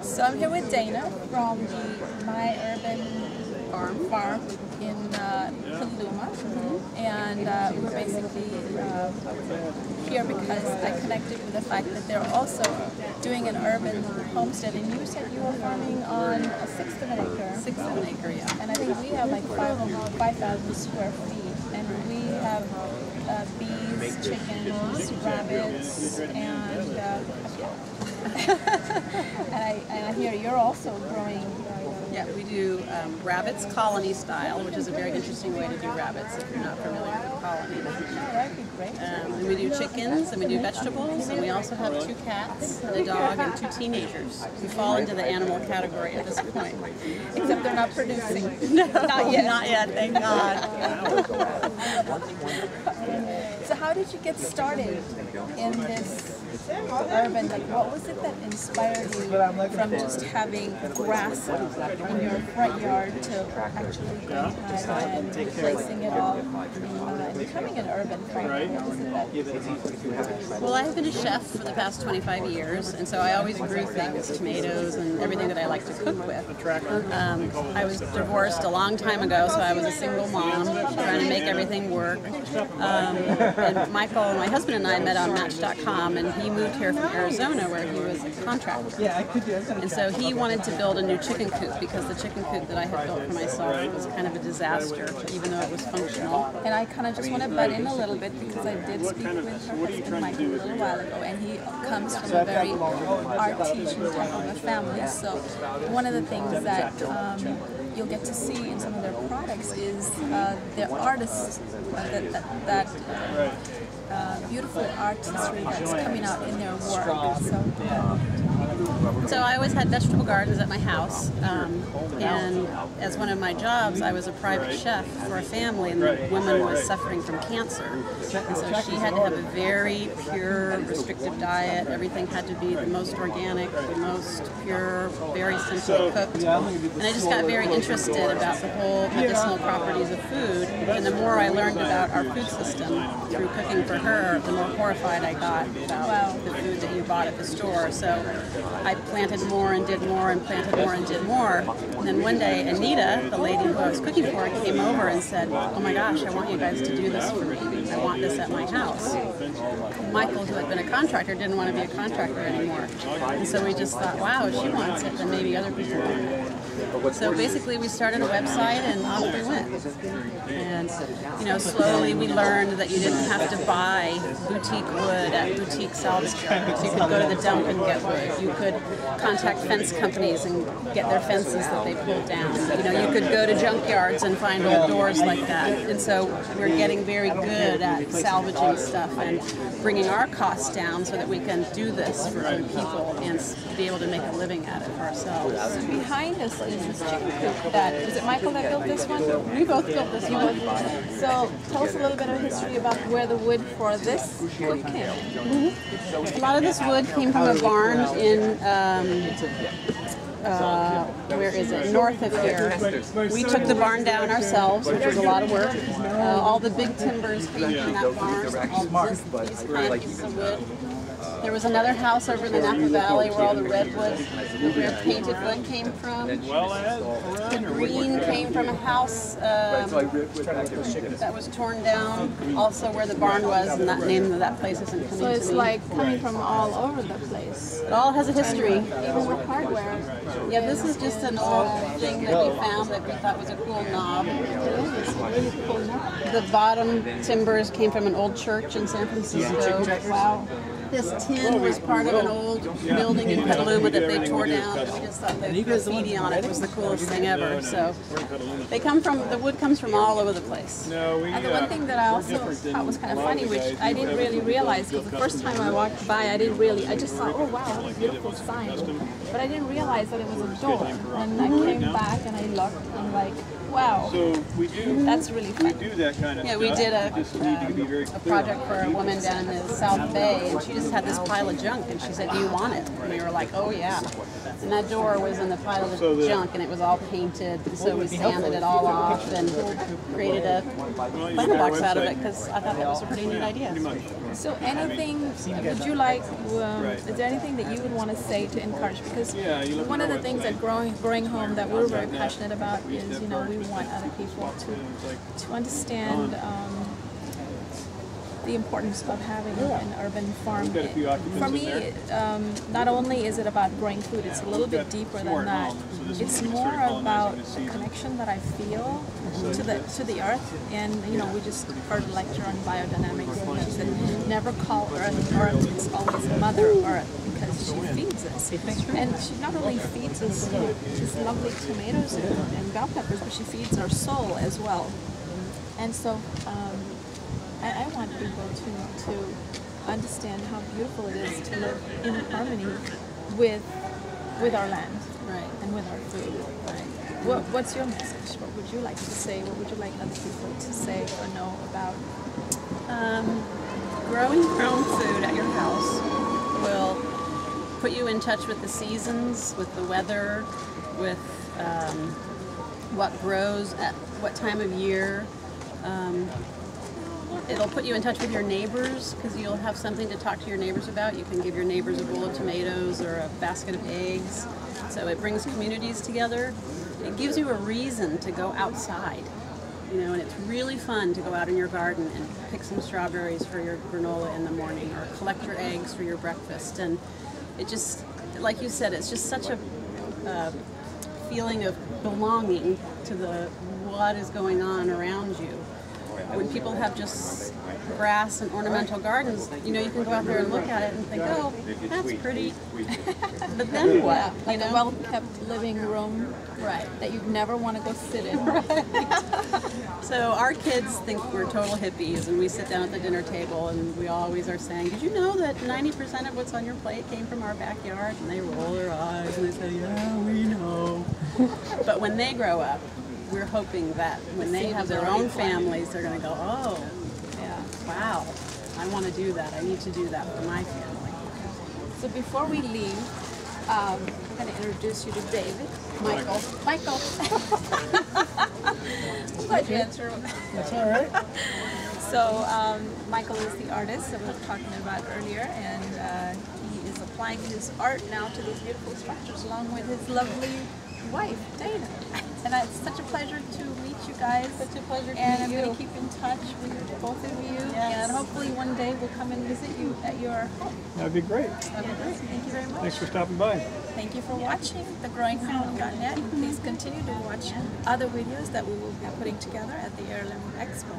So I'm here with Dana from the My Urban Farm in Heirloom, and we're basically here because I connected with the fact that they're also doing an urban homestead, and you said you were farming on a sixth of an acre. Sixth of an acre, yeah. And I think we have like 5,000 square feet, and we have bees, chickens, rabbits, and and I hear you're also growing. Yeah, we do rabbits colony style, which is a very interesting way to do rabbits if you're not familiar with colony. That'd be great. And we do chickens, and we do vegetables, and we also have 2 cats, and a dog, and 2 teenagers. We fall into the animal category at this point. Except they're not producing. No, not yet. Not yet, thank God. So how did you get started in this urban, like what was it that inspired you from just having grass in your front yard to actually going ahead and replacing it all and becoming an urban farm? Well, I've been a chef for the past 25 years, and so I always grew things, tomatoes and everything that I like to cook with. I was divorced a long time ago, so I was a single mom trying to make everything work. And Michael, my husband, and I met on Match.com, and he moved here from Arizona where he was a contractor. And so he wanted to build a new chicken coop because the chicken coop that I had built for myself was kind of a disaster, even though it was functional. And I kind of just want to butt in a little bit because I did speak with her husband Michael a little while ago, and he comes from a very art-teaching type of a family. So one of the things that you'll get to see in some of their products is the artists, that beautiful artistry that's coming out in their work. So I always had vegetable gardens at my house, and as one of my jobs, I was a private chef for a family, and the woman was suffering from cancer. And so she had to have a very pure, restrictive diet. Everything had to be the most organic, the most pure, very simply cooked. And I just got very interested about the whole medicinal properties of food, and the more I learned about our food system through cooking for her, the more horrified I got about the food that you bought at the store. So I planted more and did more and planted more and did more. And then one day, Anita, the lady who I was cooking for, came over and said, "Oh my gosh, I want you guys to do this for me. I want this at my house." Michael, who had been a contractor, didn't want to be a contractor anymore. And so we just thought, wow, if she wants it, then maybe other people want it. So basically we started a website and off we went. And slowly we learned that you didn't have to buy boutique wood at boutique salvage yards. You could go to the dump and get wood. You could contact fence companies and get their fences that they pulled down. You could go to junkyards and find old doors like that. And so we're getting very good at salvaging stuff and bringing our costs down so that we can do this for other people and be able to make a living at it for ourselves. So behind us is this chicken coop is it Michael that built this one? We both built this one. So tell us a little bit of history about where the wood for this coop came. A lot of this wood came from a barn in where is it? North of here. We took the barn down ourselves, which was a lot of work. All the big timbers came from that barn. All these kind of pieces of wood. There was another house over in the Napa Valley where all the redwood, where painted wood came from. The green came from a house that was torn down, also where the barn was, and that name of that place isn't coming to me. So it's like coming from all over the place. It all has a history. Even with hardware. Yeah, this is just an old thing that we found that we thought was a cool knob. It's a really cool knob. The bottom timbers came from an old church in San Francisco. Wow. This tin was part of an old building in Petaluma that they tore down. And we just thought the graffiti on it was the coolest thing ever. So the wood comes from all over the place. And the one thing that I also thought was kind of funny, which I didn't really realize, because the first time I walked by, I just thought, oh wow, that's a beautiful sign. But I didn't realize that it was a door. And I came back and I looked, and Wow. So we do. That's really fun. We do that kind of Yeah, stuff. we did a project for a woman down in the South Bay, and she just had this pile of junk, and she said, "Do you want it?" And we were like, "Oh yeah." And that door was in the pile of junk, and it was all painted, and so we sanded it all off and created a planter box out of it because I thought that was a pretty neat idea. So anything, would you like, is there anything that you would want to say to encourage? Because one of the things at Growing Home that we're very passionate about is, you know, we want other people to understand the importance of having an urban farm. For me, not only is it about growing food, it's a little bit deeper than that. It's more about the connection that I feel to the earth. And you know, we just heard a lecture on biodynamics, and she said, never call Earth Earth, it's always Mother Earth, because she feeds us. And she not only feeds us, you know, just lovely tomatoes and bell peppers, but she feeds our soul as well. And so I want people to understand how beautiful it is to live in harmony with our land, right, and with our food. Right. What's your message? What would you like to say? What would you like other people to say or know about? Growing your own food at your house will put you in touch with the seasons, with the weather, with what grows at what time of year. It'll put you in touch with your neighbors because you'll have something to talk to your neighbors about. You can give your neighbors a bowl of tomatoes or a basket of eggs. So it brings communities together. It gives you a reason to go outside, you know, and it's really fun to go out in your garden and pick some strawberries for your granola in the morning or collect your eggs for your breakfast. And it just, like you said, it's just such a feeling of belonging to what is going on around you. When people have just grass and ornamental gardens, you know, you can go out there and look at it and think, oh, that's pretty. But then what? Yeah, like a well-kept living room, right, that you'd never want to go sit in. Right. So our kids think we're total hippies, and we sit down at the dinner table and we always are saying, did you know that 90% of what's on your plate came from our backyard? And they roll their eyes and they say, yeah, we know. But when they grow up, we're hoping that when they have their own families, they're going to go, oh, yeah, wow, I want to do that. I need to do that for my family. So before we leave, I'm going to introduce you to David. Michael. Michael. I'm glad you answered. That's all right. So Michael is the artist that we were talking about earlier, and he is applying his art now to these beautiful structures along with his lovely wife, Dana. And it's such a pleasure to meet you guys. Such a pleasure to meet you. And I'm going to keep in touch with both of you. Yes. And hopefully one day we'll come and visit you at your home. That'd be great. That'd be great. Thank you very much. Thanks for stopping by. Thank you for watching thegrowinghome.net. Please continue to watch other videos that we will be putting together at the Heirloom Expo.